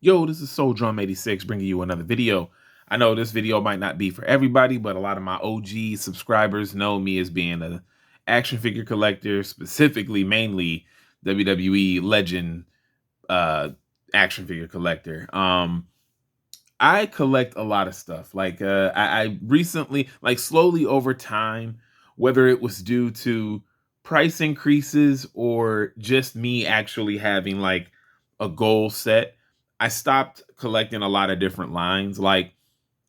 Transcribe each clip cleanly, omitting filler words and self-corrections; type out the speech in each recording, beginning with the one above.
Yo, this is Soul Drum 86 bringing you another video. I know this video might not be for everybody, but a lot of my OG subscribers know me as being an action figure collector, specifically mainly WWE legend uh, action figure collector. I collect a lot of stuff. I recently, like slowly over time, whether it was due to price increases or just me actually having like a goal set, I stopped collecting a lot of different lines. Like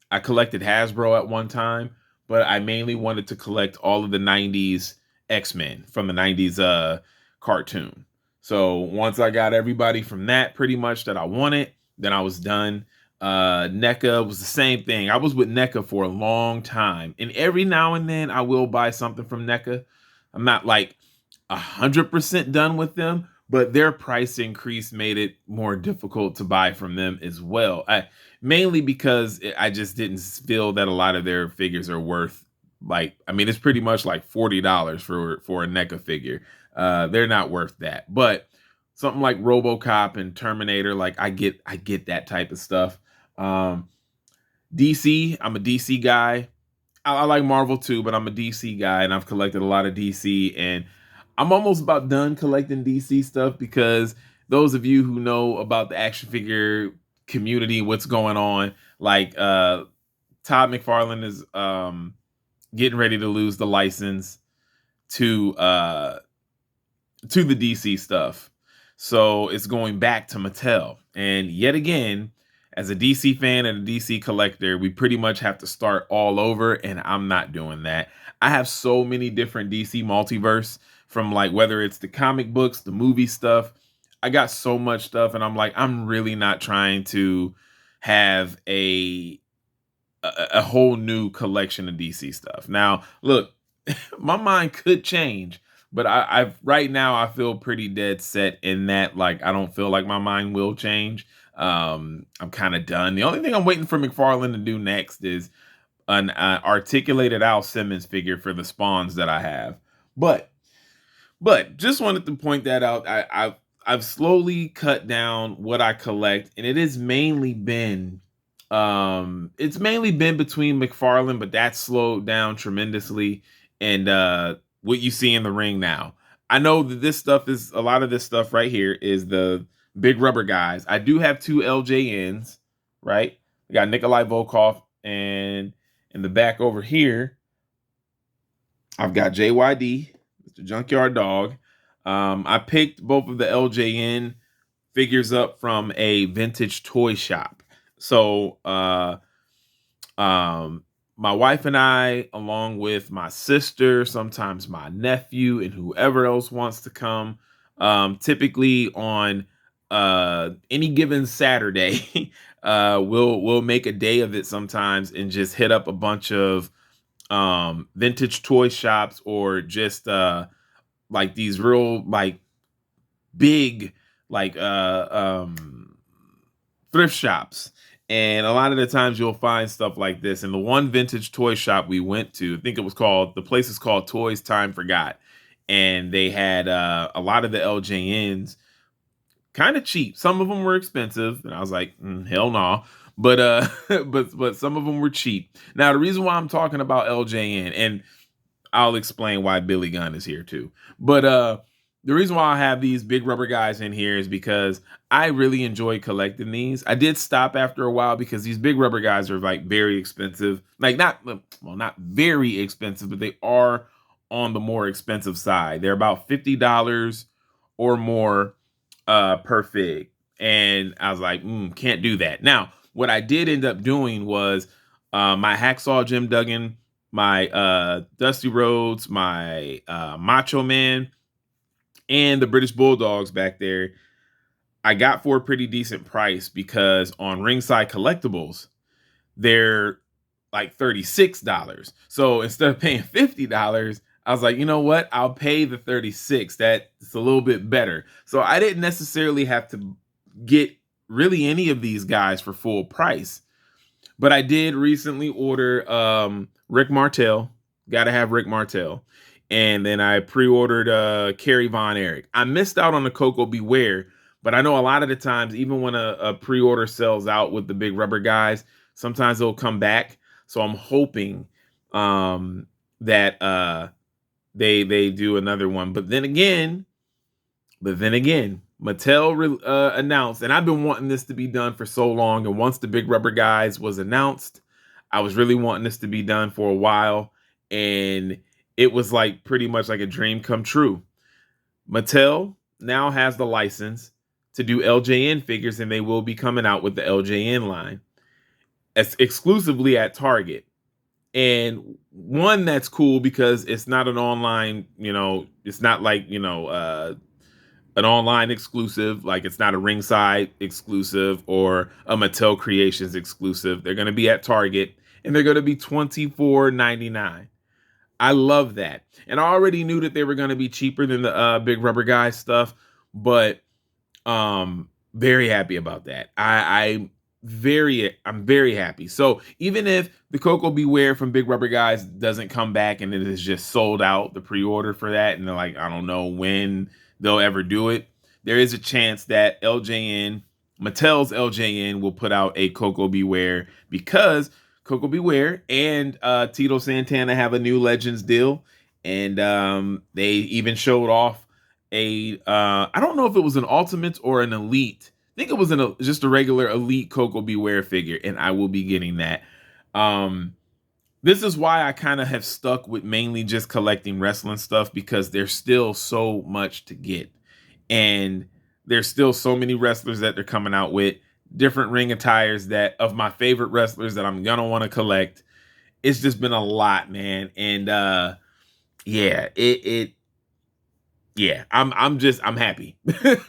I collected Hasbro at one time, but I mainly wanted to collect all of the 90s X-Men from the 90s cartoon. So once I got everybody from that pretty much that I wanted, then I was done. NECA was the same thing. I was with NECA for a long time, and every now and then I will buy something from NECA. I'm not like 100% done with them, but their price increase made it more difficult to buy from them as well. Mainly because I just didn't feel that a lot of their figures are worth, like, I mean, it's pretty much like $40 for a NECA figure. They're not worth that. But something like RoboCop and Terminator, like I get that type of stuff. DC, I'm a DC guy. I like Marvel too, but I'm a DC guy, and I've collected a lot of DC, and I'm almost about done collecting DC stuff because those of you who know about the action figure community, what's going on, like Todd McFarlane is getting ready to lose the license to the DC stuff. So it's going back to Mattel. And yet again, as a DC fan and a DC collector, we pretty much have to start all over, and I'm not doing that. I have so many different DC multiverse, from like whether it's the comic books, the movie stuff. I got so much stuff, and I'm like, I'm really not trying to have a whole new collection of DC stuff. Now, look, my mind could change, but I've right now I feel pretty dead set in that. Like, I don't feel like my mind will change. I'm kind of done. The only thing I'm waiting for McFarlane to do next is an articulated Al Simmons figure for the Spawns that I have. But just wanted to point that out. I've slowly cut down what I collect, and it has mainly been it's mainly been between McFarlane, but that's slowed down tremendously. And what you see in the ring now, I know that this stuff is a lot of this stuff right here is the big rubber guys. I do have two LJNs, right? We got Nikolai Volkov, and in the back over here, I've got JYD, Mr. Junkyard Dog. I picked both of the LJN figures up from a vintage toy shop. So my wife and I, along with my sister, sometimes my nephew, and whoever else wants to come, typically on any given Saturday, we'll make a day of it sometimes and just hit up a bunch of vintage toy shops, or just like these real like big like thrift shops. And a lot of the times you'll find stuff like this. And the one vintage toy shop we went to, I think the place is called Toys Time Forgot. And they had a lot of the LJNs kind of cheap. Some of them were expensive, and I was like, hell no. But but some of them were cheap. Now, the reason why I'm talking about LJN, and I'll explain why Billy Gunn is here too. But the reason why I have these big rubber guys in here is because I really enjoy collecting these. I did stop after a while because these big rubber guys are like very expensive. Like not very expensive, but they are on the more expensive side. They're about $50 or more per fig. And I was like, can't do that. Now, what I did end up doing was my Hacksaw Jim Duggan, my Dusty Rhodes, my Macho Man, and the British Bulldogs back there, I got for a pretty decent price, because on Ringside Collectibles, they're like $36. So instead of paying $50, I was like, you know what? I'll pay the $36. That's a little bit better. So I didn't necessarily have to get really any of these guys for full price. But I did recently order Rick Martel. Got to have Rick Martel. And then I pre-ordered Kerry Von Erich. I missed out on the Coco Beware, But I know a lot of the times, even when a pre-order sells out with the big rubber guys, sometimes they'll come back. So I'm hoping that they do another one. But then again, Mattel announced, and I've been wanting this to be done for so long. And once the big rubber guys was announced, I was really wanting this to be done for a while, and it was like pretty much like a dream come true. Mattel now has the license to do LJN figures, and they will be coming out with the LJN line as exclusively at Target. And one, that's cool because it's not an online, it's not like, an online exclusive, like it's not a Ringside exclusive or a Mattel Creations exclusive. They're going to be at Target, and they're going to be $24.99. I love that. And I already knew that they were going to be cheaper than the big rubber guy stuff, but very happy about that. I'm very happy. So even if the Coco Beware from Big Rubber Guys doesn't come back and it is just sold out, the pre-order for that, and they're like, I don't know when they'll ever do it, there is a chance that Mattel's LJN will put out a Coco Beware, because Coco Beware and Tito Santana have a new Legends deal, and they even showed off I don't know if it was an Ultimate or an Elite. I think it was just a regular Elite Coco Beware figure, and I will be getting that. This is why I kind of have stuck with mainly just collecting wrestling stuff, because there's still so much to get. And there's still so many wrestlers that they're coming out with, different ring attires that of my favorite wrestlers that I'm going to want to collect. It's just been a lot, man. And yeah, I'm happy.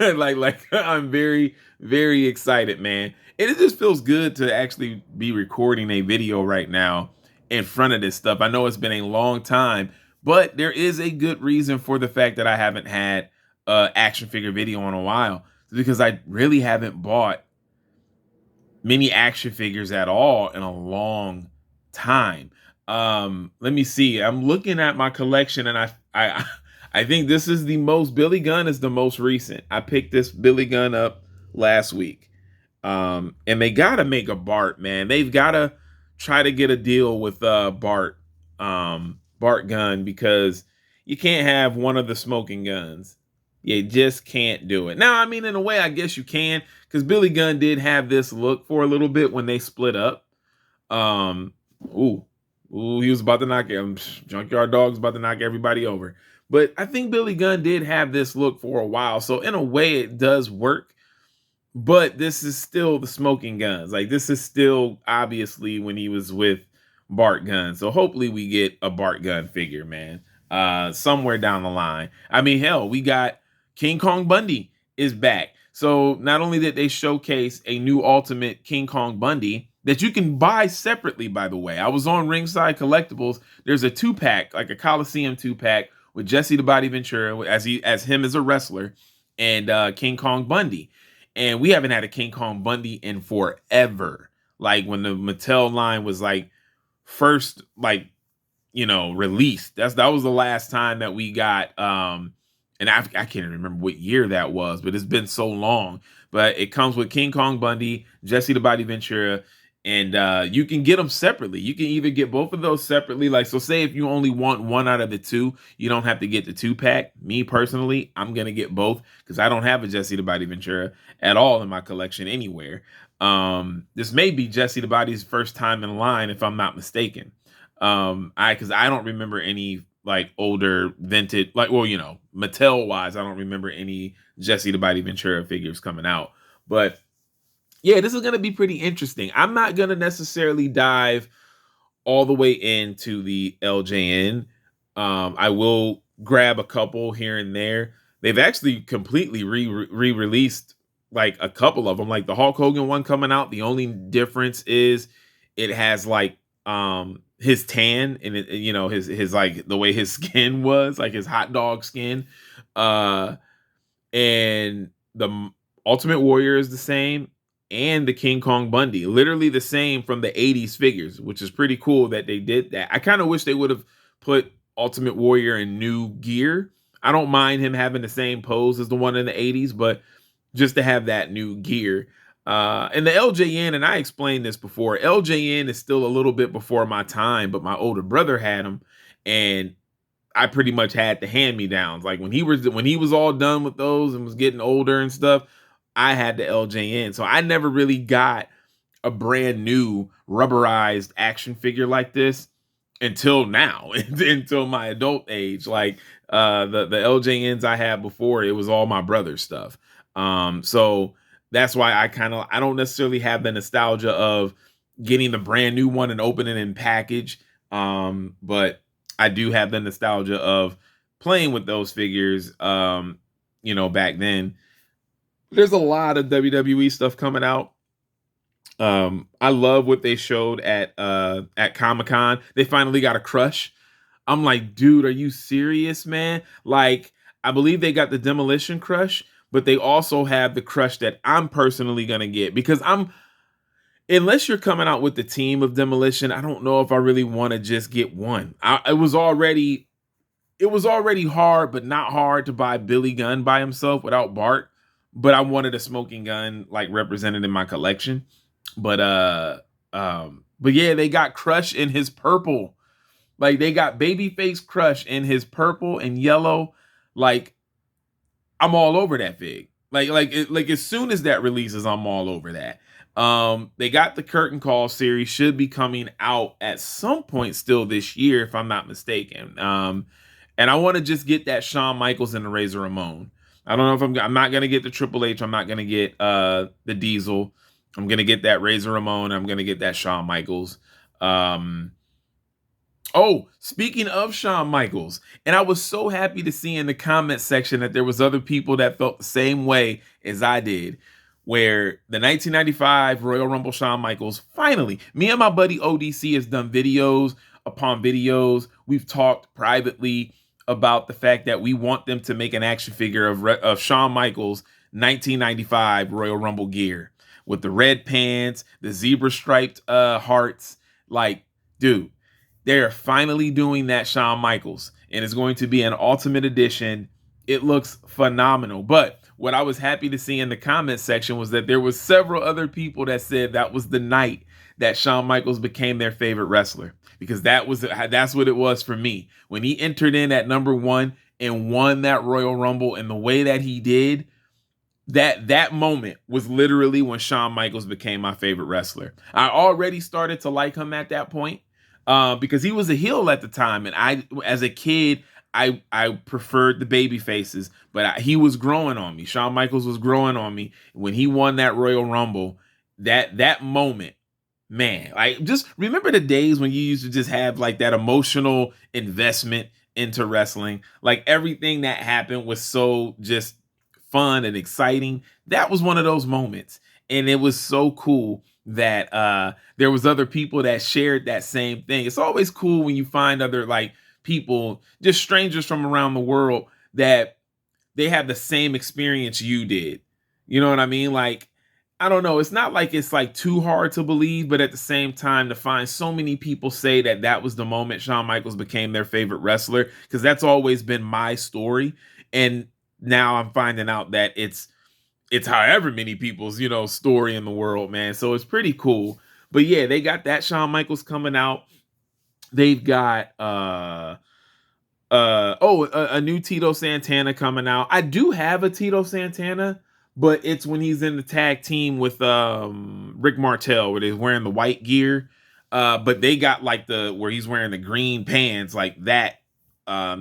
like I'm very, very excited, man. And it just feels good to actually be recording a video right now in front of this stuff. I know it's been a long time, but there is a good reason for the fact that I haven't had action figure video in a while. It's because I really haven't bought many action figures at all in a long time. Let me see. I'm looking at my collection, and I think this is the most. Billy Gunn is the most recent. I picked this Billy Gunn up last week. And they gotta make a Bart, man. They've gotta try to get a deal with Bart Gunn, because you can't have one of the smoking guns. You just can't do it. Now, I mean, in a way, I guess you can, because Billy Gunn did have this look for a little bit when they split up. Ooh, he was about to knock him. Junkyard Dog's about to knock everybody over. But I think Billy Gunn did have this look for a while. So in a way, it does work. But this is still the smoking guns. Like, this is still obviously when he was with Bart Gunn. So hopefully we get a Bart Gunn figure, man. Somewhere down the line. I mean, hell, we got King Kong Bundy is back. So not only did they showcase a new Ultimate King Kong Bundy that you can buy separately, by the way. I was on Ringside Collectibles. There's a 2-pack, like a Coliseum 2-pack with Jesse the Body Ventura as him as a wrestler, and King Kong Bundy. And we haven't had a King Kong Bundy in forever. Like when the Mattel line was like first, like, released. That was the last time that we got. And I can't remember what year that was, but it's been so long. But it comes with King Kong Bundy, Jesse the Body Ventura, and you can get them separately. You can either get both of those separately. Like, so say if you only want one out of the two, you don't have to get the 2-pack. Me personally, I'm going to get both because I don't have a Jesse the Body Ventura at all in my collection anywhere. This may be Jesse the Body's first time in line, if I'm not mistaken. Because I don't remember any like older vintage, like, well, Mattel wise, I don't remember any Jesse the Body Ventura figures coming out. But yeah, this is going to be pretty interesting. I'm not going to necessarily dive all the way into the LJN. I will grab a couple here and there. They've actually completely re-released like a couple of them, like the Hulk Hogan one coming out. The only difference is it has like his tan and it, his like the way his skin was, like his hot dog skin. And the Ultimate Warrior is the same, and the King Kong Bundy, literally the same from the 80s figures, which is pretty cool that they did that. I kind of wish they would have put Ultimate Warrior in new gear. I don't mind him having the same pose as the one in the 80s, but just to have that new gear. And the LJN, and I explained this before, LJN is still a little bit before my time, but my older brother had them, and I pretty much had the hand me downs. Like when he was all done with those and was getting older and stuff, I had the LJN. So I never really got a brand new rubberized action figure like this until now, until my adult age. Like the LJNs I had before, it was all my brother's stuff. So that's why I don't necessarily have the nostalgia of getting the brand new one and opening in package. But I do have the nostalgia of playing with those figures. Back then. There's a lot of WWE stuff coming out. I love what they showed at Comic-Con. They finally got a Crush. I'm like, dude, are you serious, man? Like, I believe they got the Demolition Crush, but they also have the Crush that I'm personally gonna get, because unless you're coming out with the team of Demolition, I don't know if I really want to just get one. It was already hard, but not hard to buy Billy Gunn by himself without Bart. But I wanted a smoking gun like represented in my collection. But yeah, they got Crush in his purple. Like they got Babyface Crush in his purple and yellow. Like I'm all over that fig. Like as soon as that releases, I'm all over that. They got the Curtain Call series, should be coming out at some point still this year, if I'm not mistaken. And I want to just get that Shawn Michaels and the Razor Ramon. I don't know if I'm not gonna get the Triple H. I'm not gonna get the Diesel. I'm gonna get that Razor Ramon. I'm gonna get that Shawn Michaels. Oh, speaking of Shawn Michaels, and I was so happy to see in the comment section that there was other people that felt the same way as I did, where the 1995 Royal Rumble Shawn Michaels, finally, me and my buddy ODC has done videos upon videos. We've talked privately about the fact that we want them to make an action figure of Shawn Michaels 1995 Royal Rumble gear with the red pants, the zebra striped hearts. Like, dude, they're finally doing that Shawn Michaels, and it's going to be an Ultimate Edition. It looks phenomenal. But what I was happy to see in the comment section was that there was several other people that said that was the night that Shawn Michaels became their favorite wrestler, because that's what it was for me. When he entered in at number 1 and won that Royal Rumble, and the way that he did, that moment was literally when Shawn Michaels became my favorite wrestler. I already started to like him at that point, because he was a heel at the time, and as a kid, I preferred the baby faces, but he was growing on me. Shawn Michaels was growing on me when he won that Royal Rumble. That moment, man, like just remember the days when you used to just have like that emotional investment into wrestling. Like everything that happened was so just fun and exciting. That was one of those moments, and it was so cool that there was other people that shared that same thing. It's always cool when you find other like people, just strangers from around the world, that they have the same experience you did. You know what I mean? Like, I don't know. It's not like it's like too hard to believe, but at the same time, to find so many people say that that was the moment Shawn Michaels became their favorite wrestler, because that's always been my story. And now I'm finding out that it's however many people's, story in the world, man. So it's pretty cool. But yeah, they got that Shawn Michaels coming out. They've got a new Tito Santana coming out. I do have a Tito Santana, but it's when he's in the tag team with Rick Martel, where they're wearing the white gear. But they got like where he's wearing the green pants, like that.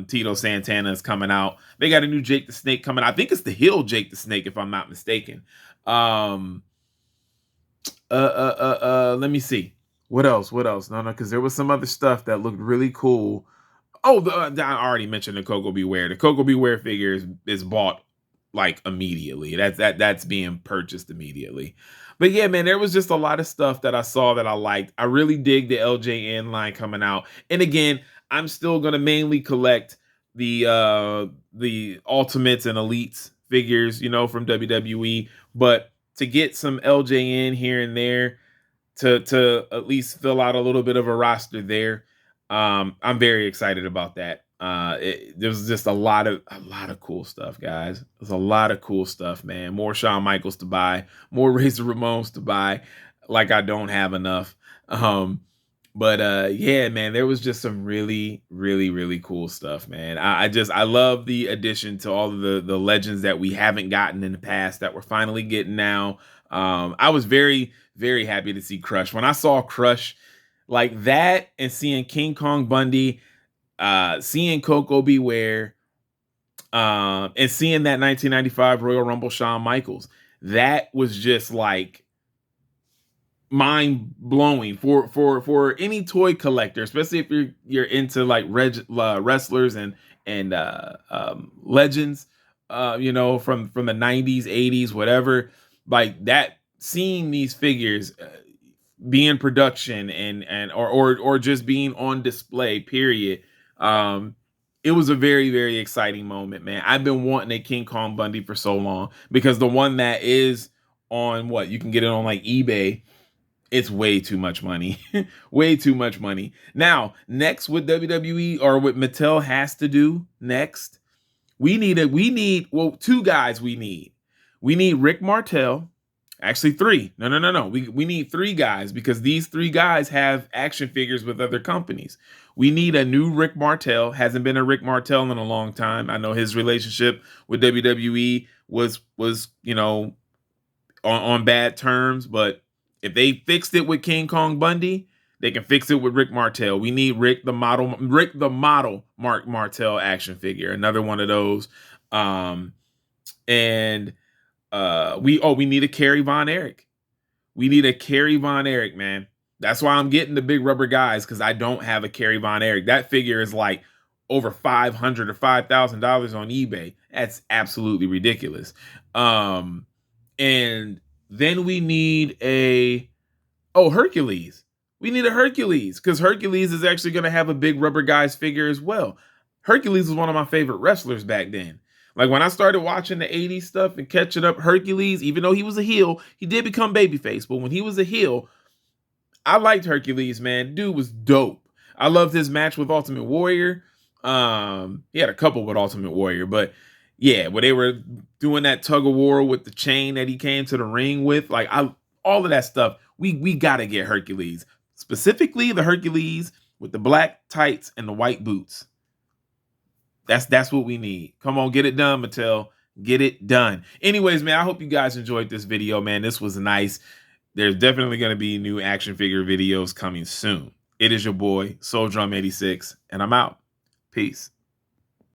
Tito Santana is coming out. They got a new Jake the Snake coming out. I think it's the heel Jake the Snake, if I'm not mistaken. Let me see. What else? No, because there was some other stuff that looked really cool. Oh, I already mentioned the Coco Beware. The Coco Beware figure is bought like immediately. That's being purchased immediately. But yeah, man, there was just a lot of stuff that I saw that I liked. I really dig the LJN line coming out. And again, I'm still gonna mainly collect the Ultimates and Elites figures, from WWE. But to get some LJN here and there, to at least fill out a little bit of a roster there, I'm very excited about that. There was just a lot of cool stuff, guys. There's a lot of cool stuff, man. More Shawn Michaels to buy, more Razor Ramones to buy. Like I don't have enough. Um, but yeah, man, there was just some really, really, really cool stuff, man. I love the addition to all of the legends that we haven't gotten in the past that we're finally getting now. I was very, very happy to see Crush. When I saw Crush like that and seeing King Kong Bundy, seeing Coco Beware, and seeing that 1995 Royal Rumble Shawn Michaels, that was just like mind blowing for any toy collector, especially if you're into like wrestlers and legends, from the 90s, 80s, whatever, like that. Seeing these figures be in production or just being on display, period. Um, it was a very, very exciting moment, man. I've been wanting a King Kong Bundy for so long because the one that is on what you can get it on like eBay, it's way too much money. Way too much money. Now, next, what WWE or what Mattel has to do next, we need two guys. We need Rick Martel. Actually, three. No. We need three guys because these three guys have action figures with other companies. We need a new Rick Martel. Hasn't been a Rick Martel in a long time. I know his relationship with WWE was on bad terms, but if they fixed it with King Kong Bundy, they can fix it with Rick Martel. We need Rick the model Mark Martel action figure, another one of those. And we need a Kerry Von Erich. We need a Kerry Von Erich, man. That's why I'm getting the big rubber guys, because I don't have a Kerry Von Erich. That figure is like over $500 or $5,000 on eBay. That's absolutely ridiculous. And then we need Hercules. We need a Hercules because Hercules is actually going to have a big rubber guys figure as well. Hercules was one of my favorite wrestlers back then. Like when I started watching the 80s stuff and catching up, Hercules, even though he was a heel, he did become babyface. But when he was a heel, I liked Hercules, man. Dude was dope. I loved his match with Ultimate Warrior. He had a couple with Ultimate Warrior, but yeah, where they were doing that tug of war with the chain that he came to the ring with, like all of that stuff. We gotta get Hercules, specifically the Hercules with the black tights and the white boots. That's what we need. Come on, get it done, Mattel. Get it done. Anyways, man, I hope you guys enjoyed this video, man. This was nice. There's definitely going to be new action figure videos coming soon. It is your boy, Soul Drum 86, and I'm out. Peace.